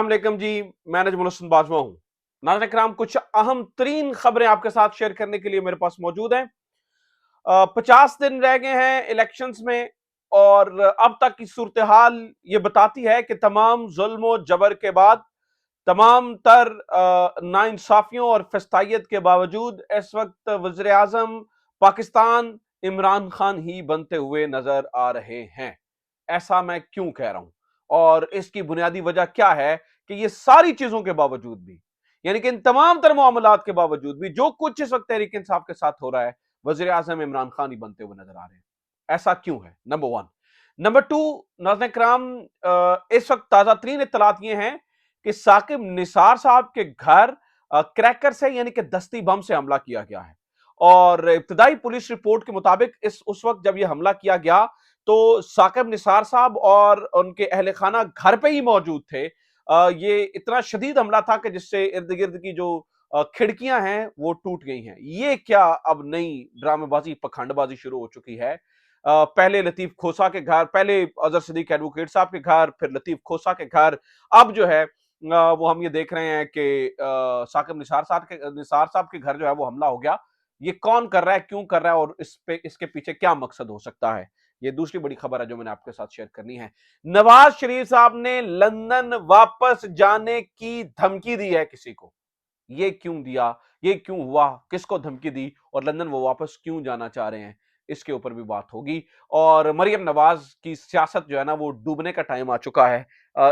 अस्सलामुअलैकुम जी, मैं नजमुल हसन बाजवा हूं। नाज़रीन इकराम, कुछ अहम तरीन खबरें आपके साथ शेयर करने के लिए मेरे पास मौजूद हैं। 50 दिन रह गए हैं इलेक्शंस में और अब तक की सूरत हाल ये बताती है कि तमाम जुल्म और जबर के बाद, तमाम तर नाइंसाफियों और फस्तायत के बावजूद इस वक्त वज़ीर आज़म पाकिस्तान इमरान खान ही बनते हुए नजर आ रहे हैं। ऐसा मैं क्यों कह रहा हूं और इसकी बुनियादी वजह क्या है कि ये सारी चीजों के बावजूद भी, यानी कि इन तमाम तर मामलात के बावजूद भी, जो कुछ इस वक्त तहरीक इंसाफ के साथ हो रहा है, वज़ीर आज़म इमरान खान ही बनते हुए नजर आ रहे हैं। ऐसा क्यों है? Number one. नंबर टू, नाज़रीन किराम, इस वक्त ताजा तरीन इत्तलात ये हैं कि साकिब निसार साहब के घर क्रैकर से, यानी कि दस्ती बम से हमला किया गया है। और इब्तदाई पुलिस रिपोर्ट के मुताबिक उस वक्त जब यह हमला किया गया तो साकिब निसार साहब और उनके अहले खाना घर पे ही मौजूद थे। ये इतना शदीद हमला था कि जिससे इर्द गिर्द की जो खिड़कियां हैं वो टूट गई हैं। ये क्या अब नई ड्रामेबाजी, पखंडबाजी शुरू हो चुकी है? पहले लतीफ खोसा के घर, पहले अजहर सदीक एडवोकेट साहब के घर, फिर लतीफ खोसा के घर, अब जो है वो हम ये देख रहे हैं कि साकिब निसार साहब के घर जो है वो हमला हो गया। ये कौन कर रहा है, क्यों कर रहा है और इसके पीछे क्या मकसद हो सकता है? ये दूसरी बड़ी खबर है जो मैंने आपके साथ शेयर करनी है। नवाज शरीफ साहब ने लंदन वापस जाने की धमकी दी है किसी को। ये क्यों दिया, ये क्यों हुआ, किसको धमकी दी और लंदन वो वापस क्यों जाना चाह रहे हैं, इसके ऊपर भी बात होगी। और मरियम नवाज की सियासत जो है ना वो डूबने का टाइम आ चुका है।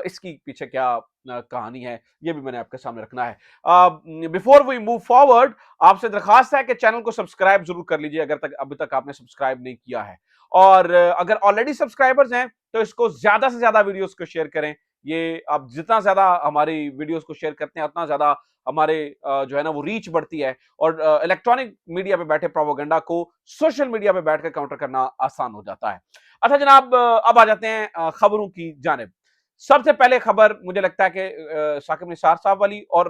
इसकी पीछे क्या कहानी है, ये भी मैंने आपके सामने रखना है। बिफोर वी मूव फॉरवर्ड, आपसे दरखास्त है कि चैनल को सब्सक्राइब जरूर कर लीजिए अगर तक अभी तक आपने सब्सक्राइब नहीं किया है। और अगर ऑलरेडी सब्सक्राइबर्स हैं तो इसको ज्यादा से ज्यादा वीडियोस को शेयर करें। ये आप जितना ज्यादा हमारी वीडियोस को शेयर करते हैं उतना ज्यादा हमारे जो है ना वो रीच बढ़ती है और इलेक्ट्रॉनिक मीडिया पे बैठे प्रोपेगेंडा को सोशल मीडिया पे बैठकर काउंटर करना आसान हो जाता है। अच्छा जनाब, अब आ जाते हैं खबरों की जानिब। सबसे पहले खबर मुझे लगता है कि साकिब निसार साहब वाली, और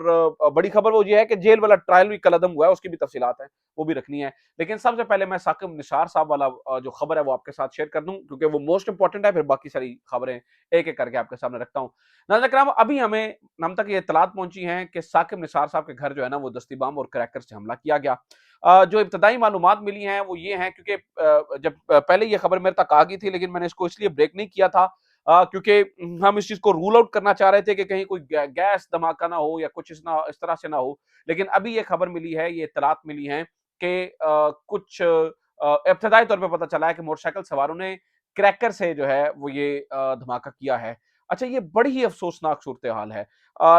बड़ी खबर वो ये है कि जेल वाला ट्रायल भी कल अदम हुआ है, उसकी भी तफसीलात है, वो भी रखनी है। लेकिन सबसे पहले मैं साकिब निसार साहब वाला जो खबर है वो आपके साथ शेयर कर दूं क्योंकि वो मोस्ट इंपॉर्टेंट है, फिर बाकी सारी खबरें एक एक करके आपके सामने रखता हूं। नाज़रीन करम, अभी हम तक ये इत्तलात पहुंची हैं कि साकिब निसार साहब के घर जो है ना वो दस्ती बम और क्रैकर से हमला किया गया। जो इब्तदाई मालूमात मिली हैं वो ये हैं, क्योंकि जब पहले ये खबर मेरे तक आ गई थी लेकिन मैंने इसको इसलिए ब्रेक नहीं किया था क्योंकि हम इस चीज को रूल आउट करना चाह रहे थे कि कहीं कोई गैस धमाका ना हो या कुछ इस तरह से ना हो। लेकिन अभी ये खबर मिली है, ये इत्तलात मिली हैं कि कुछ इब्तदाई तौर पे पता चला है कि मोटरसाइकिल सवारों ने क्रैकर से जो है वो ये धमाका किया है। अच्छा, ये बड़ी ही अफसोसनाक सूरत हाल है।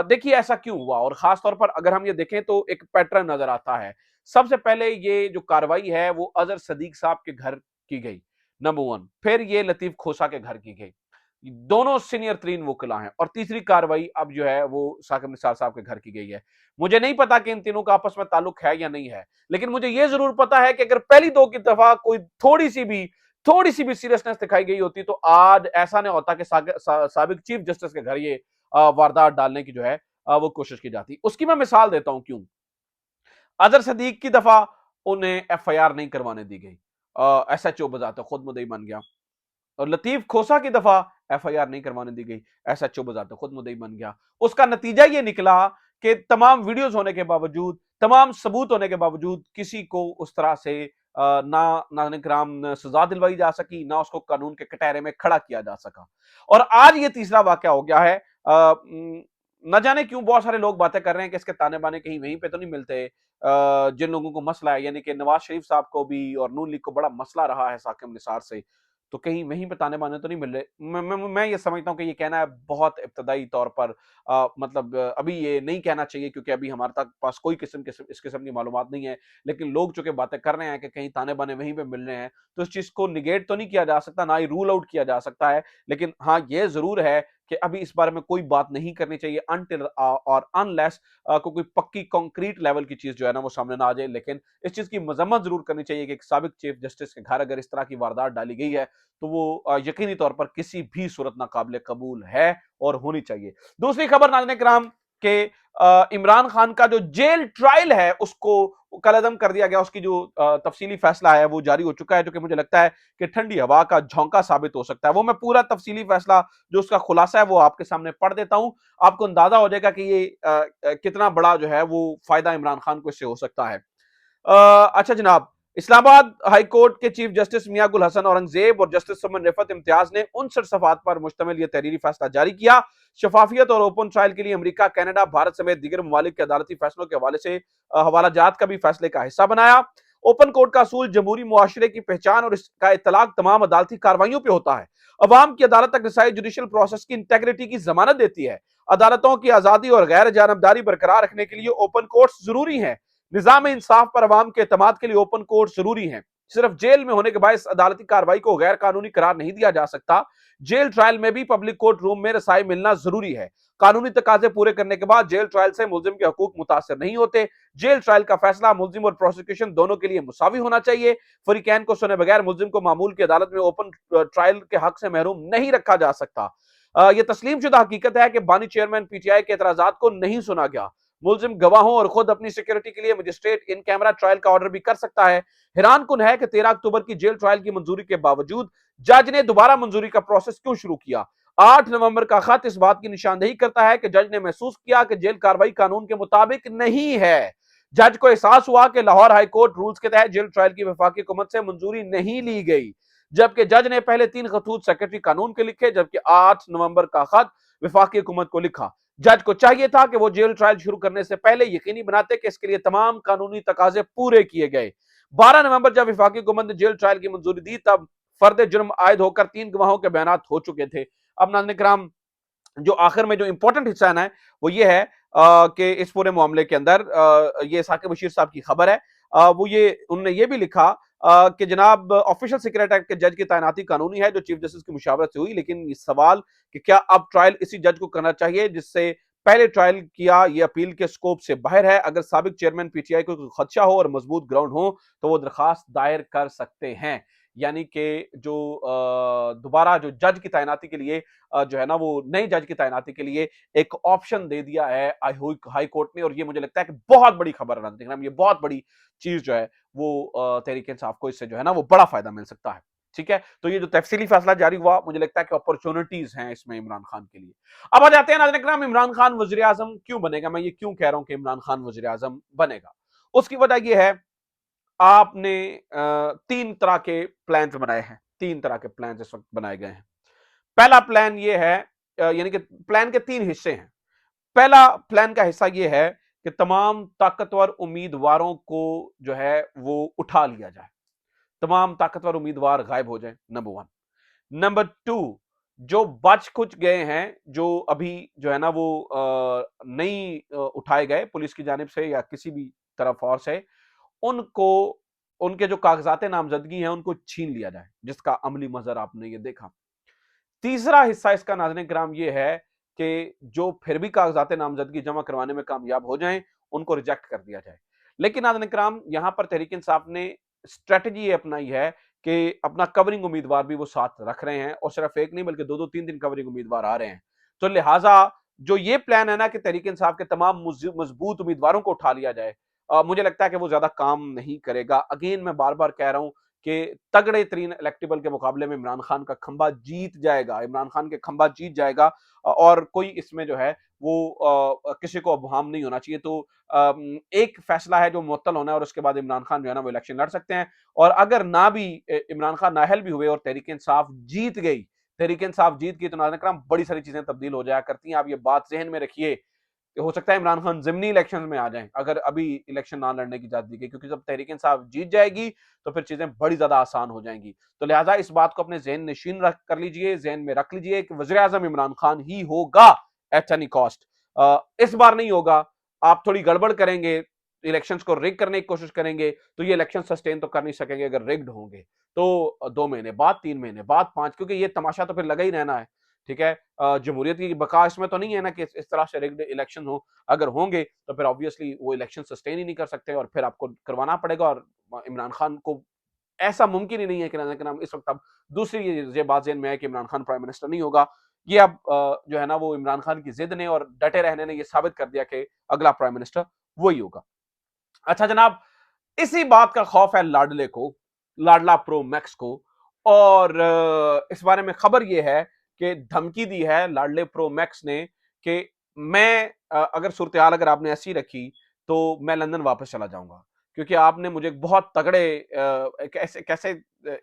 देखिए ऐसा क्यों हुआ, और खास तौर पर अगर हम ये देखें तो एक पैटर्न नजर आता है। सबसे पहले ये जो कार्रवाई है वो अजहर सदीक साहब के घर की गई, नंबर वन। फिर ये लतीफ खोसा के घर की गई, दोनों सीनियर तरीन वकिला हैं। और तीसरी कार्रवाई अब जो है वो साकिब निसार साहब के घर की गई है। मुझे नहीं पता कि इन तीनों का आपस में ताल्लुक है या नहीं है, लेकिन मुझे यह जरूर पता है कि अगर पहली दो की दफा कोई थोड़ी सी भी सीरियसनेस दिखाई गई होती तो आज ऐसा नहीं होता कि साबिक चीफ जस्टिस के घर ये वारदात डालने की जो है वो कोशिश की जाती। उसकी मैं मिसाल देता हूं क्यों। अजहर सदीक की दफा उन्हें एफआईआर नहीं करवाने दी गई, एसएचओ बजाते खुद मुद्दई बन गया। और लतीफ खोसा की दफा एफआईआर नहीं करवाने दी गई, एसएचओ बजाते खुद मुद्दई बन गया। उसका नतीजा ये निकला कि तमाम वीडियोस होने के बावजूद, तमाम सबूत होने के बावजूद किसी को उस तरह से ना नाज़रीन सजा दिलवाई जा सकी, ना उसको कानून के कटहरे में खड़ा किया जा सका। और आज ये तीसरा वाकया हो गया है। न जाने क्यों बहुत सारे लोग बातें कर रहे हैं कि इसके ताने बाने कहीं वहीं पे तो नहीं मिलते। जिन लोगों को मसला है, यानी कि नवाज शरीफ साहब को भी और नून लीग को बड़ा मसला रहा है साकिब निसार से, तो कहीं वहीं पे ताने बाने तो नहीं मिल रहे। मैं ये समझता हूँ कि ये कहना है बहुत इब्तदाई तौर पर, मतलब अभी ये नहीं कहना चाहिए क्योंकि अभी हमारे तक पास कोई इस किस्म की मालूमात नहीं है। लेकिन लोग चूंकि बातें कर रहे हैं कि कहीं ताने बाने वहीं पे मिल रहे हैं, तो इस चीज को निगेट तो नहीं किया जा सकता, ना ही रूल आउट किया जा सकता है। लेकिन हाँ, ये जरूर है कि अभी इस बारे में कोई बात नहीं करनी चाहिए अनटिल और अनलेस कोई पक्की कंक्रीट लेवल की चीज जो है ना वो सामने ना आ जाए। लेकिन इस चीज की मजम्मत जरूर करनी चाहिए कि एक साबिक चीफ जस्टिस के घर अगर इस तरह की वारदात डाली गई है तो वो यकीनी तौर पर किसी भी सूरत नाकाबिले कबूल है और होनी चाहिए। दूसरी खबर नाज़रीन किराम के इमरान खान का जो जेल ट्रायल है उसको कलअदम कर दिया गया, उसकी जो तफसीली फैसला है वो जारी हो चुका है, जो कि मुझे लगता है कि ठंडी हवा का झोंका साबित हो सकता है। वो मैं पूरा तफसीली फैसला जो उसका खुलासा है वो आपके सामने पढ़ देता हूं, आपको अंदाजा हो जाएगा कि ये कितना बड़ा जो है वो फायदा इमरान खान को इससे हो सकता है। अच्छा जनाब, इस्लामाबाद हाई कोर्ट के चीफ जस्टिस मियां गुल हसन औरंगजेब और जस्टिस समन रिफत इम्तियाज ने 59 सफात पर मुश्तमिल यह तहरीरी फैसला जारी किया। शफाफियत और ओपन ट्रायल के लिए अमेरिका, कनाडा, भारत समेत दीगर ममालिक के अदालती फैसलों के हवाले से हवाला जात का भी फैसले का हिस्सा बनाया। ओपन कोर्ट का असूल जमहूरी मुआशरे की पहचान और इसका इतलाक तमाम अदालती कार्रवाइयों पर होता है। अवाम की अदालत तक रसाई जुडिशल प्रोसेस की इंटेग्रिटी की जमानत देती है। अदालतों की आजादी और गैर जानबदारी बरकरार रखने के लिए ओपन कोर्ट्स जरूरी हैं। निजाम इंसाफ पर अवाम के एतमाद के लिए ओपन कोर्ट जरूरी है। सिर्फ जेल में होने के बायस अदालती कार्रवाई को गैर कानूनी करार नहीं दिया जा सकता। जेल ट्रायल में भी पब्लिक कोर्ट रूम में रसाई मिलना जरूरी है। कानूनी तकाजे पूरे करने के बाद जेल ट्रायल से मुल्जिम के हकूक मुतासर नहीं होते। जेल ट्रायल का फैसला मुल्जिम और प्रोसिक्यूशन दोनों के लिए मुसावी होना चाहिए। फरीकैन को सुने बगैर मुल्जिम को मामूल की अदालत में ओपन ट्रायल के हक से महरूम नहीं रखा जा सकता। यह तस्लीम शुदा हकीकत है कि बानी चेयरमैन पीटीआई के एतराजात को नहीं सुना गया। मुल्जिम गवाहों और खुद अपनी सिक्योरिटी के लिए मजिस्ट्रेट इन कैमरा ट्रायल का ऑर्डर भी कर सकता है। हैरान कुन है कि 13 अक्टूबर की जेल ट्रायल की मंजूरी के बावजूद जज ने दोबारा मंजूरी का प्रोसेस क्यों शुरू किया। 8 नवंबर का खत इस बात की निशानदेही करता है कि जज ने महसूस किया कि जेल कार्रवाई कानून के मुताबिक नहीं है। जज को एहसास हुआ कि लाहौर हाई कोर्ट रूल्स के तहत जेल ट्रायल की वफाकी हुकूमत से मंजूरी नहीं ली गई, जबकि जज ने पहले 3 खतूत सेक्रेटरी कानून के लिखे, जबकि 8 नवंबर का खत वफाकी हुकूमत को लिखा। जज को चाहिए था कि वो जेल ट्रायल शुरू करने से पहले यकीनी बनाते कि इसके लिए तमाम कानूनी तकाजे पूरे किए गए। 12 नवंबर जब वफाकी हुकूमत ने जेल ट्रायल की मंजूरी दी, तब फर्द जुर्म आयद होकर 3 गवाहों के बयान हो चुके थे। अब नाज़रीन किराम, जो आखिर में जो इंपॉर्टेंट हिस्सा है ना, वो ये है कि इस पूरे मामले के अंदर ये साकिब बशीर साहब की खबर है। वो ये उन्होंने ये भी लिखा कि जनाब ऑफिशियल सीक्रेट एक्ट के जज की तैनाती कानूनी है जो चीफ जस्टिस की मुशावरत से हुई, लेकिन ये सवाल कि क्या अब ट्रायल इसी जज को करना चाहिए जिससे पहले ट्रायल किया, ये अपील के स्कोप से बाहर है। अगर साबिक चेयरमैन पीटीआई को कोई खदशा हो और मजबूत ग्राउंड हो तो वो दरखास्त दायर कर सकते हैं। यानी कि जो दोबारा जो जज की तैनाती के लिए जो है ना वो नए जज की तैनाती के लिए एक ऑप्शन दे दिया है हाई कोर्ट ने, और ये मुझे लगता है कि बहुत बड़ी खबर है। ये बहुत बड़ी चीज जो है वो तहरीक इंसाफ को इससे जो है ना वो बड़ा फायदा मिल सकता है। ठीक है, तो ये जो तफसीली फैसला जारी हुआ, मुझे लगता है कि अपॉर्चुनिटीज हैं इसमें इमरान खान के लिए। अब आ जाते हैं नाज़रीन इकराम, इमरान खान वजीर आजम क्यों बनेगा। मैं ये क्यों कह रहा हूं कि इमरान खान वजीर आजम बनेगा, उसकी वजह यह है आपने 3 तरह के प्लान्स बनाए हैं। 3 तरह के प्लान्स इस वक्त बनाए गए हैं। पहला प्लान ये है, यानी कि प्लान के 3 हिस्से हैं। पहला प्लान का हिस्सा ये है कि तमाम ताकतवर उम्मीदवारों को जो है वो उठा लिया जाए, तमाम ताकतवर उम्मीदवार गायब हो जाए, नंबर 1। नंबर 2, जो बच कुछ गए हैं, जो अभी जो है ना वो नहीं उठाए गए पुलिस की जानिब से या किसी भी तरफ और से, उनको उनके जो कागजात नामजदगी हैं उनको छीन लिया जाए, जिसका अमली मंजर आपने ये देखा। तीसरा हिस्सा इसका नाज़रीन किराम ये है कि जो फिर भी कागजात नामजदगी जमा करवाने में कामयाब हो जाएं, उनको रिजेक्ट कर दिया जाए। लेकिन नाज़रीन किराम, यहां पर तहरीक इंसाफ ने स्ट्रेटजी ये अपनाई है कि अपना कवरिंग उम्मीदवार भी वो साथ रख रहे हैं, और सिर्फ एक नहीं बल्कि 2-2 3-3 कवरिंग उम्मीदवार आ रहे हैं। तो लिहाजा जो ये प्लान है ना कि तहरीक इंसाफ के तमाम मजबूत उम्मीदवारों को उठा लिया जाए, मुझे लगता है कि वो ज्यादा काम नहीं करेगा। अगेन मैं बार बार कह रहा हूं कि तगड़े तरीन इलेक्टेबल के मुकाबले में इमरान खान का खंबा जीत जाएगा, इमरान खान के खंबा जीत जाएगा, और कोई इसमें जो है वो किसी को अबहम नहीं होना चाहिए। तो एक फैसला है जो मुअत्तल होना है, और उसके बाद इमरान खान जो है ना वो इलेक्शन लड़ सकते हैं। और अगर ना भी इमरान खान नाअहल भी हुए और तहरीक इंसाफ जीत गई, तहरीक इंसाफ जीत गई, तो नाज़रीन करम बड़ी सारी चीजें तब्दील हो जाया करती हैं। आप ये बात जहन में रखिए, हो सकता है इमरान खान ज़िमनी इलेक्शन में आ जाएं अगर अभी इलेक्शन ना लड़ने की इजाजत दी गई, क्योंकि जब तहरीक इंसाफ जीत जाएगी तो फिर चीजें बड़ी ज्यादा आसान हो जाएंगी। तो लिहाजा इस बात को अपने जहन नशीन रख कर लीजिए, जहन में रख लीजिए कि वज़ीर आज़म इमरान खान ही होगा एट एनी कॉस्ट। इस बार नहीं होगा, आप थोड़ी गड़बड़ करेंगे, इलेक्शंस को रिग करने की कोशिश करेंगे, तो ये इलेक्शन सस्टेन तो कर नहीं सकेंगे। अगर रिग्ड होंगे तो 2 महीने बाद, 3 महीने बाद, 5, क्योंकि ये तमाशा तो फिर लगा ही रहना है। ठीक है, जमहूरियत की बका इसमें तो नहीं है ना कि इस तरह से रिग्ड इलेक्शन हो। अगर होंगे तो फिर ऑब्वियसली वो इलेक्शन सस्टेन ही नहीं कर सकते, और फिर आपको करवाना पड़ेगा। और इमरान खान को ऐसा मुमकिन ही नहीं है कि इस वक्त अब दूसरी ये बात ज़हन में है कि इमरान खान प्राइम मिनिस्टर नहीं होगा। یہ اب جو ہے نا وہ عمران خان کی ضد نے اور ڈٹے رہنے نے یہ ثابت کر دیا کہ اگلا پرائم منسٹر وہی ہوگا. اچھا جناب، اسی بات کا خوف ہے لاڈلے کو، لاڈلا پرو میکس کو، اور اس بارے میں خبر یہ ہے کہ دھمکی دی ہے لاڈلے پرو میکس نے کہ میں اگر صورتحال اگر آپ نے ایسی رکھی تو میں لندن واپس چلا جاؤں گا، کیونکہ آپ نے مجھے بہت تگڑے کیسے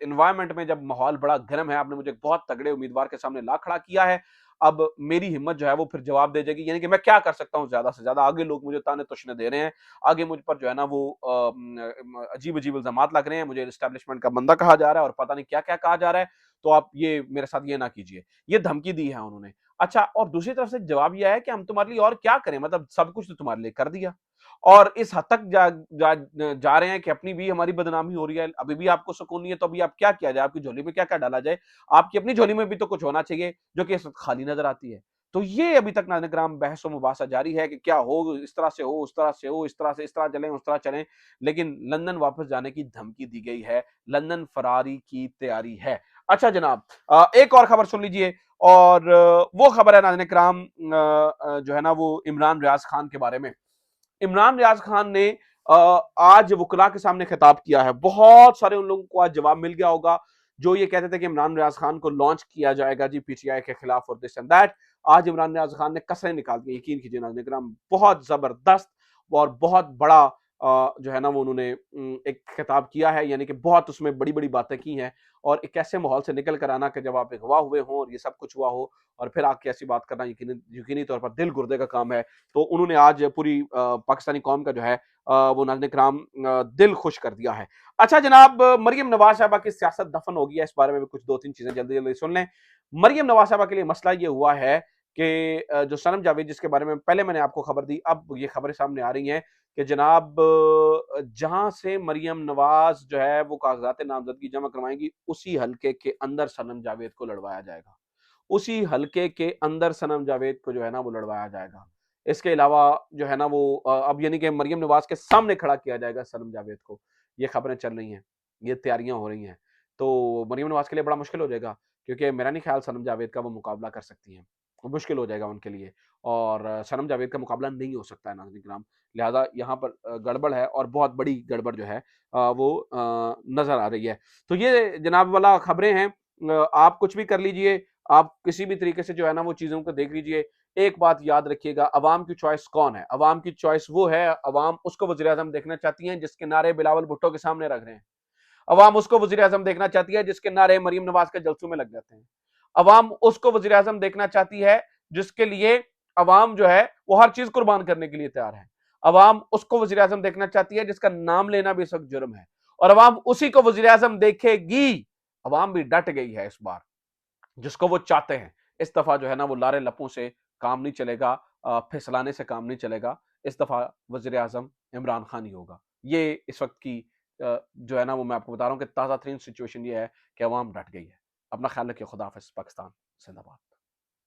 انوائرمنٹ میں جب ماحول بڑا گرم ہے آپ نے مجھے بہت تگڑے امیدوار کے سامنے لا کھڑا کیا ہے، اب میری ہمت جو ہے وہ پھر جواب دے جائے گی، یعنی کہ میں کیا کر سکتا ہوں زیادہ سے زیادہ، آگے لوگ مجھے تانے تشنے دے رہے ہیں، آگے مجھ پر جو ہے نا وہ عجیب عجیب الزامات لگ رہے ہیں، مجھے اسٹیبلشمنٹ کا بندہ کہا جا رہا ہے اور پتہ نہیں کیا کیا کہا جا رہا ہے، تو آپ یہ میرے ساتھ یہ نہ کیجئے. یہ دھمکی دی ہے انہوں نے. اچھا، اور دوسری طرف سے جواب یہ ہے کہ ہم تمہارے لیے اور کیا کریں، مطلب سب کچھ تو تمہارے لیے کر دیا، اور اس حد تک جا رہے ہیں کہ اپنی بھی ہماری بدنامی ہو رہی ہے، ابھی بھی آپ کو سکون نہیں ہے، تو ابھی آپ کیا کیا جائے، آپ کی جھولی میں کیا کیا ڈالا جائے، آپ کی اپنی جھولی میں بھی تو کچھ ہونا چاہیے جو کہ اس وقت خالی نظر آتی ہے. تو یہ ابھی تک ناظرین کرام بحث و مباحثہ جاری ہے کہ کیا ہو، اس طرح سے ہو، اس طرح سے ہو، اس طرح سے اس طرح چلیں، اس طرح چلیں، لیکن لندن واپس جانے کی دھمکی دی گئی ہے، لندن فراری کی تیاری ہے. اچھا جناب، ایک اور خبر سن لیجئے، اور وہ خبر ہے ناظرین کرام جو ہے نا وہ عمران ریاض خان کے بارے میں. عمران ریاض خان نے آج وکلاء کے سامنے خطاب کیا ہے. بہت سارے ان لوگوں کو آج جواب مل گیا ہوگا جو یہ کہتے تھے کہ عمران ریاض خان کو لانچ کیا جائے گا جی پی ٹی آئی کے خلاف اور دس اینڈ دیٹ. آج عمران ریاض خان نے کسریں نکال دی، یقین کیجیے ناظرین کرام، بہت زبردست اور بہت بڑا جو ہے نا وہ انہوں نے ایک خطاب کیا ہے، یعنی کہ بہت اس میں بڑی بڑی باتیں کی ہیں، اور ایک ایسے ماحول سے نکل کر آنا کہ جب آپ اغوا ہوئے ہوں اور یہ سب کچھ ہوا ہو اور پھر آپ کی ایسی بات کرنا یقینی طور پر دل گردے کا کام ہے. تو انہوں نے آج پوری پاکستانی قوم کا جو ہے وہ ناظرین کرام دل خوش کر دیا ہے. اچھا جناب، مریم نواز صاحبہ کی سیاست دفن ہو گئی ہے، اس بارے میں بھی کچھ دو تین چیزیں جلدی جلدی سن لیں. مریم نواز صاحبہ کے لیے مسئلہ یہ ہوا ہے کہ جو صنم جاوید جس کے بارے میں پہلے میں نے آپ کو خبر دی، اب یہ خبریں سامنے آ رہی ہیں کہ جناب جہاں سے مریم نواز جو ہے وہ کاغذات نامزدگی جمع کروائیں گی اسی حلقے کے اندر صنم جاوید کو لڑوایا جائے گا، اسی حلقے کے اندر صنم جاوید کو جو ہے نا وہ لڑوایا جائے گا. اس کے علاوہ جو ہے نا وہ اب یعنی کہ مریم نواز کے سامنے کھڑا کیا جائے گا صنم جاوید کو. یہ خبریں چل رہی ہیں، یہ تیاریاں ہو رہی ہیں، تو مریم نواز کے لیے بڑا مشکل ہو جائے گا، کیونکہ میرا نہیں خیال صنم جاوید کا وہ مقابلہ کر سکتی ہیں، مشکل ہو جائے گا ان کے لیے، اور صنم جاوید کا مقابلہ نہیں ہو سکتا ہے ناظرین کرام. لہٰذا یہاں پر گڑبڑ ہے، اور بہت بڑی گڑبڑ جو ہے وہ نظر آ رہی ہے. تو یہ جناب والا خبریں ہیں. آپ کچھ بھی کر لیجئے، آپ کسی بھی طریقے سے جو ہے نا وہ چیزوں کو دیکھ لیجئے. ایک بات یاد رکھیے گا، عوام کی چوائس کون ہے؟ عوام کی چوائس وہ ہے، عوام اس کو وزیر اعظم دیکھنا چاہتی ہیں جس کے نعرے بلاول بھٹو کے سامنے رکھ رہے ہیں. عوام اس کو وزیر اعظم دیکھنا چاہتی ہے جس کے نعرے مریم نواز کے جلسوں میں لگ جاتے ہیں. عوام اس کو وزیر اعظم دیکھنا چاہتی ہے جس کے لیے عوام جو ہے وہ ہر چیز قربان کرنے کے لیے تیار ہے. عوام اس کو وزیر اعظم دیکھنا چاہتی ہے جس کا نام لینا بھی اس وقت جرم ہے، اور عوام اسی کو وزیر اعظم دیکھے گی. عوام بھی ڈٹ گئی ہے اس بار، جس کو وہ چاہتے ہیں. اس دفعہ جو ہے نا وہ لارے لپوں سے کام نہیں چلے گا، پھسلانے سے کام نہیں چلے گا. اس دفعہ وزیر اعظم عمران خان ہی ہوگا. یہ اس وقت کی جو ہے نا وہ میں آپ کو بتا رہا ہوں کہ تازہ ترین سچویشن یہ ہے کہ عوام ڈٹ گئی ہے. اپنا خیال رکھیے. خدا حافظ. پاکستان زندہ باد.